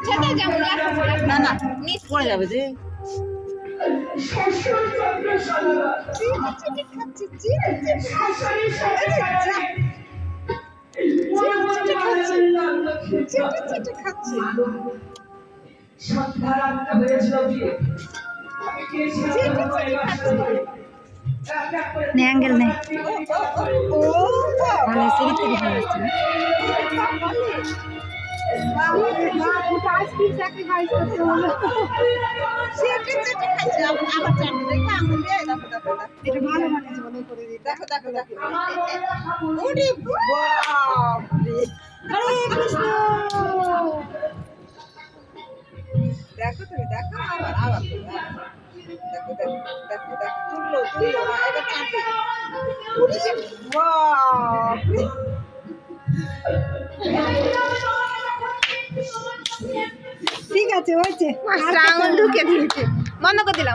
সেটা যেমন না না নিচ পড়ে যাবে যে অ্যাঙ্গেল নেই ভালো হচ্ছে এদিক থেকে ভালো হচ্ছে না এটা ভালো বানিয়েছে ভালো করে দিই দেখো দেখো দেখো ওরে বাপরে হরে কৃষ্ণ দেখো তুমি দেখো আবার আবার দেখো দেখো দেখো দেখো তুললো তুললো এবার চাপে বাপরে ঠিক আছে হয়েছে আঙুল ঢুকে দিয়েছে বন্ধ করে দিলাম।